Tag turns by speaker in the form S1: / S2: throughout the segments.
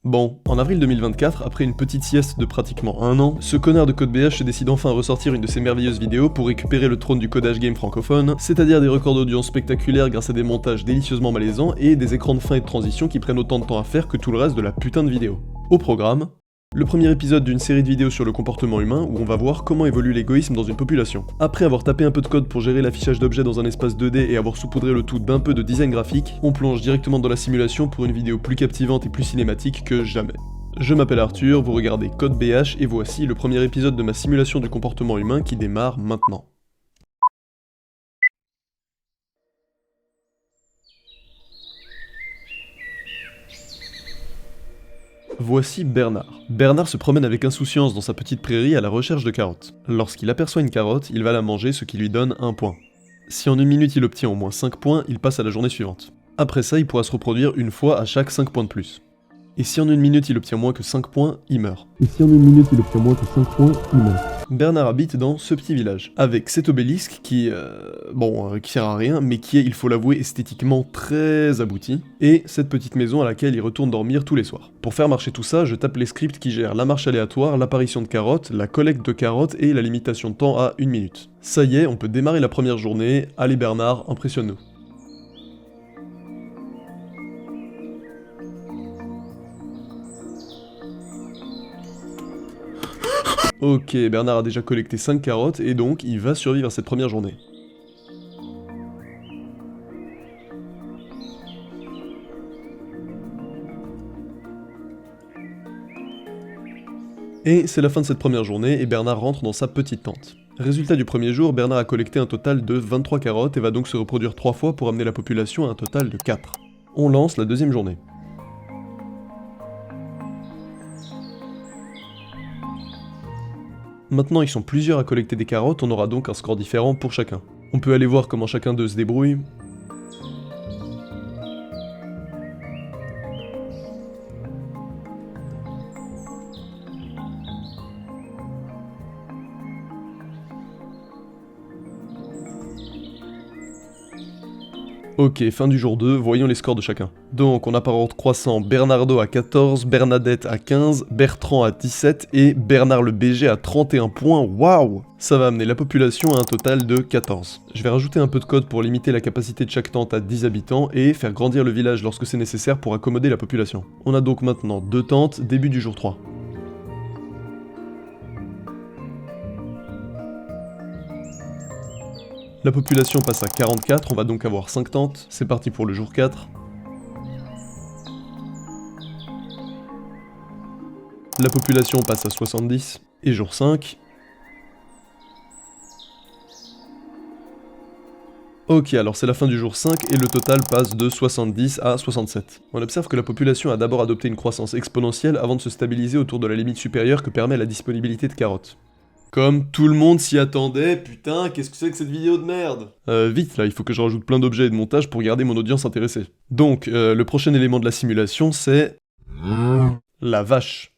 S1: Bon, en avril 2024, après une petite sieste de pratiquement un an, ce connard de CodeBH se décide enfin à ressortir une de ses merveilleuses vidéos pour récupérer le trône du codage game francophone, c'est-à-dire des records d'audience spectaculaires grâce à des montages délicieusement malaisants et des écrans de fin et de transition qui prennent autant de temps à faire que tout le reste de la putain de vidéo. Au programme, le premier épisode d'une série de vidéos sur le comportement humain où on va voir comment évolue l'égoïsme dans une population. Après avoir tapé un peu de code pour gérer l'affichage d'objets dans un espace 2D et avoir saupoudré le tout d'un peu de design graphique, on plonge directement dans la simulation pour une vidéo plus captivante et plus cinématique que jamais. Je m'appelle Arthur, vous regardez CodeBH et voici le premier épisode de ma simulation du comportement humain qui démarre maintenant. Voici Bernard. Bernard se promène avec insouciance dans sa petite prairie à la recherche de carottes. Lorsqu'il aperçoit une carotte, il va la manger, ce qui lui donne 1 point. Si en une minute il obtient au moins 5 points, il passe à la journée suivante. Après ça, il pourra se reproduire une fois à chaque 5 points de plus. Et si en une minute il obtient moins que 5 points, il meurt. Bernard habite dans ce petit village, avec cet obélisque qui sert à rien, mais qui est, il faut l'avouer, esthétiquement très abouti, et cette petite maison à laquelle il retourne dormir tous les soirs. Pour faire marcher tout ça, je tape les scripts qui gèrent la marche aléatoire, l'apparition de carottes, la collecte de carottes et la limitation de temps à 1 minute. Ça y est, on peut démarrer la première journée, allez Bernard, impressionne-nous. Ok, Bernard a déjà collecté 5 carottes et donc il va survivre à cette première journée. Et c'est la fin de cette première journée et Bernard rentre dans sa petite tente. Résultat du premier jour, Bernard a collecté un total de 23 carottes et va donc se reproduire 3 fois pour amener la population à un total de 4. On lance la deuxième journée. Maintenant ils sont plusieurs à collecter des carottes, on aura donc un score différent pour chacun. On peut aller voir comment chacun d'eux se débrouille. Ok, fin du jour 2, voyons les scores de chacun. Donc on a par ordre croissant Bernardo à 14, Bernadette à 15, Bertrand à 17 et Bernard le BG à 31 points, waouh! Ça va amener la population à un total de 14. Je vais rajouter un peu de code pour limiter la capacité de chaque tente à 10 habitants et faire grandir le village lorsque c'est nécessaire pour accommoder la population. On a donc maintenant 2 tentes, début du jour 3. La population passe à 44, on va donc avoir 5 tentes, c'est parti pour le jour 4. La population passe à 70, et jour 5. Ok, alors c'est la fin du jour 5 et le total passe de 70 à 67. On observe que la population a d'abord adopté une croissance exponentielle avant de se stabiliser autour de la limite supérieure que permet la disponibilité de carottes. Comme tout le monde s'y attendait, putain, qu'est-ce que c'est que cette vidéo de merde? Vite là, il faut que je rajoute plein d'objets et de montage pour garder mon audience intéressée. Donc, le prochain élément de la simulation, c'est... la vache.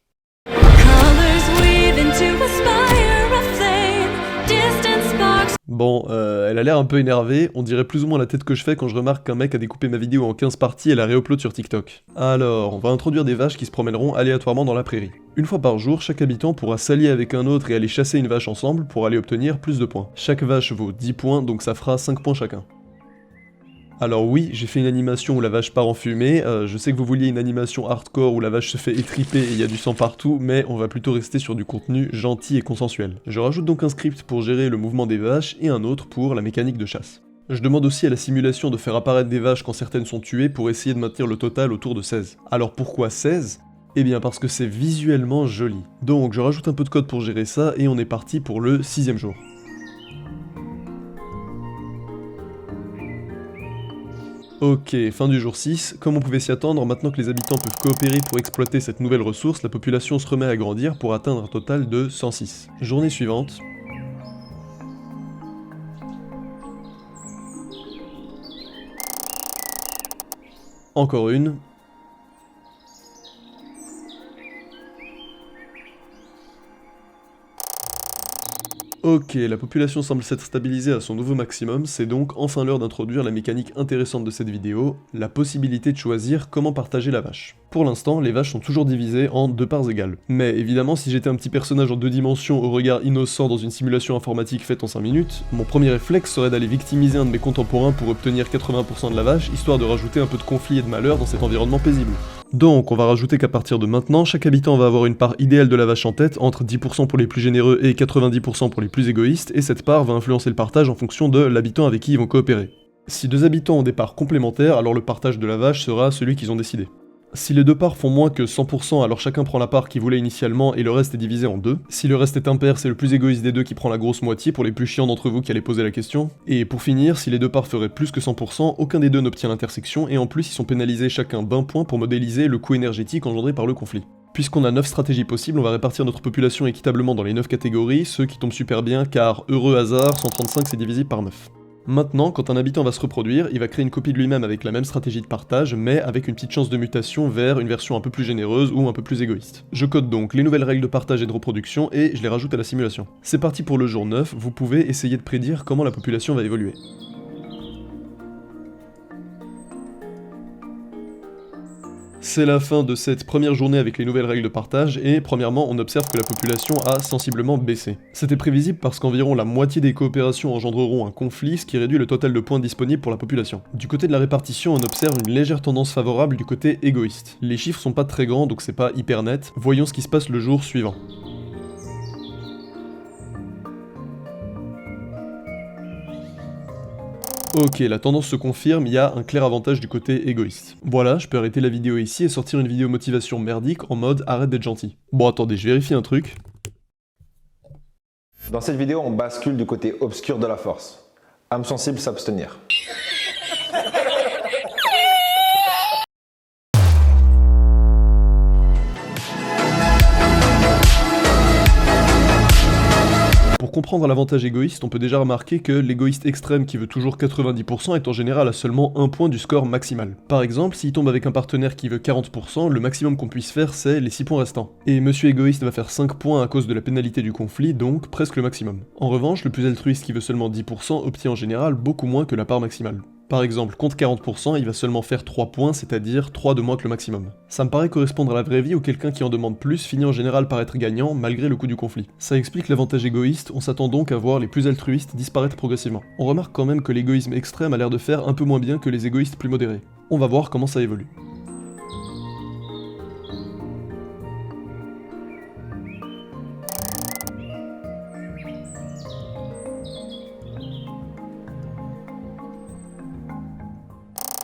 S1: Bon, elle a l'air un peu énervée, on dirait plus ou moins la tête que je fais quand je remarque qu'un mec a découpé ma vidéo en 15 parties et la réupload sur TikTok. Alors, on va introduire des vaches qui se promèneront aléatoirement dans la prairie. Une fois par jour, chaque habitant pourra s'allier avec un autre et aller chasser une vache ensemble pour aller obtenir plus de points. Chaque vache vaut 10 points, donc ça fera 5 points chacun. Alors oui, j'ai fait une animation où la vache part en fumée, je sais que vous vouliez une animation hardcore où la vache se fait étriper et il y a du sang partout, mais on va plutôt rester sur du contenu gentil et consensuel. Je rajoute donc un script pour gérer le mouvement des vaches et un autre pour la mécanique de chasse. Je demande aussi à la simulation de faire apparaître des vaches quand certaines sont tuées pour essayer de maintenir le total autour de 16. Alors pourquoi 16 ? Eh bien parce que c'est visuellement joli. Donc je rajoute un peu de code pour gérer ça et on est parti pour le 6e jour. Ok, fin du jour 6, comme on pouvait s'y attendre, maintenant que les habitants peuvent coopérer pour exploiter cette nouvelle ressource, la population se remet à grandir pour atteindre un total de 106. Journée suivante. Encore une. Ok, la population semble s'être stabilisée à son nouveau maximum, c'est donc enfin l'heure d'introduire la mécanique intéressante de cette vidéo, la possibilité de choisir comment partager la vache. Pour l'instant, les vaches sont toujours divisées en 2 parts égales. Mais évidemment, si j'étais un petit personnage en 2 dimensions au regard innocent dans une simulation informatique faite en 5 minutes, mon premier réflexe serait d'aller victimiser un de mes contemporains pour obtenir 80% de la vache, histoire de rajouter un peu de conflit et de malheur dans cet environnement paisible. Donc, on va rajouter qu'à partir de maintenant, chaque habitant va avoir une part idéale de la vache en tête, entre 10% pour les plus généreux et 90% pour les plus égoïstes, et cette part va influencer le partage en fonction de l'habitant avec qui ils vont coopérer. Si 2 habitants ont des parts complémentaires, alors le partage de la vache sera celui qu'ils ont décidé. Si les 2 parts font moins que 100%, alors chacun prend la part qu'il voulait initialement et le reste est divisé en 2. Si le reste est impair, c'est le plus égoïste des deux qui prend la grosse moitié pour les plus chiants d'entre vous qui allez poser la question. Et pour finir, si les 2 parts feraient plus que 100%, aucun des deux n'obtient l'intersection et en plus ils sont pénalisés chacun d'1 point pour modéliser le coût énergétique engendré par le conflit. Puisqu'on a 9 stratégies possibles, on va répartir notre population équitablement dans les 9 catégories, ceux qui tombent super bien car, heureux hasard, 135 c'est divisible par 9. Maintenant, quand un habitant va se reproduire, il va créer une copie de lui-même avec la même stratégie de partage, mais avec une petite chance de mutation vers une version un peu plus généreuse ou un peu plus égoïste. Je code donc les nouvelles règles de partage et de reproduction et je les rajoute à la simulation. C'est parti pour le jour 9, vous pouvez essayer de prédire comment la population va évoluer. C'est la fin de cette première journée avec les nouvelles règles de partage et premièrement on observe que la population a sensiblement baissé. C'était prévisible parce qu'environ la moitié des coopérations engendreront un conflit, ce qui réduit le total de points disponibles pour la population. Du côté de la répartition, on observe une légère tendance favorable du côté égoïste. Les chiffres sont pas très grands donc c'est pas hyper net. Voyons ce qui se passe le jour suivant. Ok, la tendance se confirme, il y a un clair avantage du côté égoïste. Voilà, je peux arrêter la vidéo ici et sortir une vidéo motivation merdique en mode arrête d'être gentil. Bon attendez, je vérifie un truc.
S2: Dans cette vidéo, on bascule du côté obscur de la force. Âme sensible s'abstenir.
S1: Pour comprendre l'avantage égoïste, on peut déjà remarquer que l'égoïste extrême qui veut toujours 90% est en général à seulement 1 point du score maximal. Par exemple, s'il tombe avec un partenaire qui veut 40%, le maximum qu'on puisse faire c'est les 6 points restants. Et monsieur égoïste va faire 5 points à cause de la pénalité du conflit, donc presque le maximum. En revanche, le plus altruiste qui veut seulement 10% obtient en général beaucoup moins que la part maximale. Par exemple, contre 40%, il va seulement faire 3 points, c'est-à-dire 3 de moins que le maximum. Ça me paraît correspondre à la vraie vie où quelqu'un qui en demande plus finit en général par être gagnant malgré le coût du conflit. Ça explique l'avantage égoïste, on s'attend donc à voir les plus altruistes disparaître progressivement. On remarque quand même que l'égoïsme extrême a l'air de faire un peu moins bien que les égoïstes plus modérés. On va voir comment ça évolue.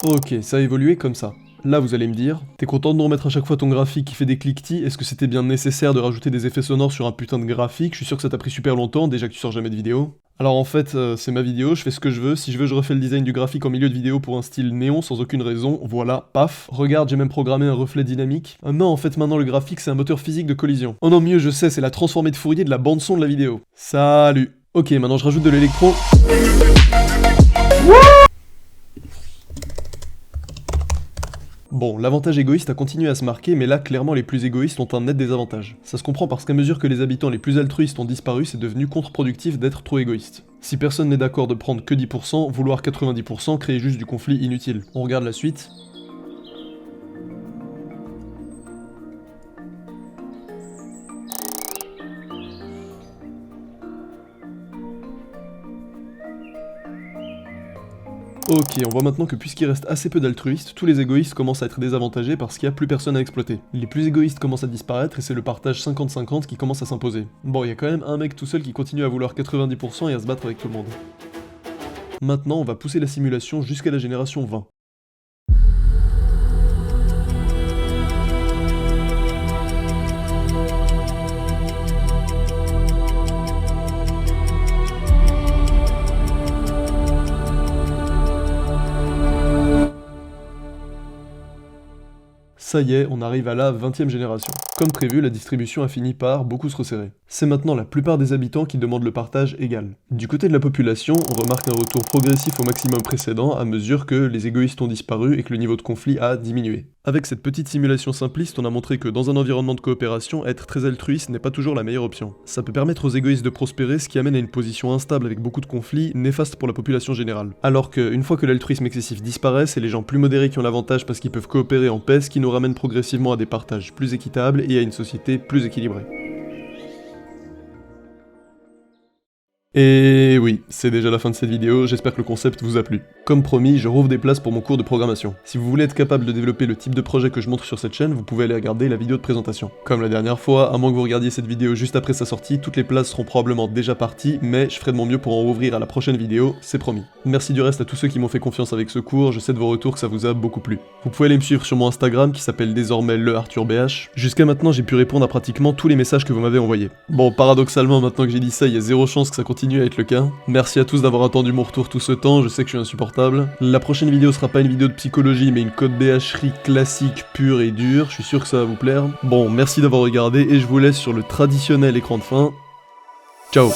S1: Ok, ça a évolué comme ça. Là, vous allez me dire, t'es content de nous remettre à chaque fois ton graphique qui fait des cliquetis? Est-ce que c'était bien nécessaire de rajouter des effets sonores sur un putain de graphique? Je suis sûr que ça t'a pris super longtemps, déjà que tu sors jamais de vidéo. Alors en fait, c'est ma vidéo, je fais ce que je veux, si je veux je refais le design du graphique en milieu de vidéo pour un style néon sans aucune raison, voilà, paf. Regarde, j'ai même programmé un reflet dynamique. Ah non, en fait maintenant le graphique c'est un moteur physique de collision. Oh non mieux, je sais, c'est la transformée de Fourier de la bande son de la vidéo. Salut. Ok, maintenant je rajoute de l'électro. Bon, l'avantage égoïste a continué à se marquer, mais là, clairement, les plus égoïstes ont un net désavantage. Ça se comprend parce qu'à mesure que les habitants les plus altruistes ont disparu, c'est devenu contre-productif d'être trop égoïste. Si personne n'est d'accord de prendre que 10%, vouloir 90% crée juste du conflit inutile. On regarde la suite. Ok, on voit maintenant que puisqu'il reste assez peu d'altruistes, tous les égoïstes commencent à être désavantagés parce qu'il n'y a plus personne à exploiter. Les plus égoïstes commencent à disparaître et c'est le partage 50-50 qui commence à s'imposer. Bon, il y a quand même un mec tout seul qui continue à vouloir 90% et à se battre avec tout le monde. Maintenant, on va pousser la simulation jusqu'à la génération 20. Ça y est, on arrive à la 20e génération. Comme prévu, la distribution a fini par beaucoup se resserrer. C'est maintenant la plupart des habitants qui demandent le partage égal. Du côté de la population, on remarque un retour progressif au maximum précédent à mesure que les égoïstes ont disparu et que le niveau de conflit a diminué. Avec cette petite simulation simpliste, on a montré que dans un environnement de coopération, être très altruiste n'est pas toujours la meilleure option. Ça peut permettre aux égoïstes de prospérer, ce qui amène à une position instable avec beaucoup de conflits, néfaste pour la population générale. Alors qu'une fois que l'altruisme excessif disparaît, c'est les gens plus modérés qui ont l'avantage parce qu'ils peuvent coopérer en paix, ce qui nous ramène progressivement à des partages plus équitables et à une société plus équilibrée. Et oui, c'est déjà la fin de cette vidéo, j'espère que le concept vous a plu. Comme promis, je rouvre des places pour mon cours de programmation. Si vous voulez être capable de développer le type de projet que je montre sur cette chaîne, vous pouvez aller regarder la vidéo de présentation. Comme la dernière fois, à moins que vous regardiez cette vidéo juste après sa sortie, toutes les places seront probablement déjà parties, mais je ferai de mon mieux pour en rouvrir à la prochaine vidéo, c'est promis. Merci du reste à tous ceux qui m'ont fait confiance avec ce cours, je sais de vos retours que ça vous a beaucoup plu. Vous pouvez aller me suivre sur mon Instagram qui s'appelle désormais le ArthurBH. Jusqu'à maintenant, j'ai pu répondre à pratiquement tous les messages que vous m'avez envoyés. Bon, paradoxalement, maintenant que j'ai dit ça, il y a zéro chance que ça continue à être le cas. Merci à tous d'avoir attendu mon retour tout ce temps, je sais que je suis insupportable. La prochaine vidéo sera pas une vidéo de psychologie, mais une code BHerie classique, pure et dure, je suis sûr que ça va vous plaire. Bon, merci d'avoir regardé et je vous laisse sur le traditionnel écran de fin. Ciao.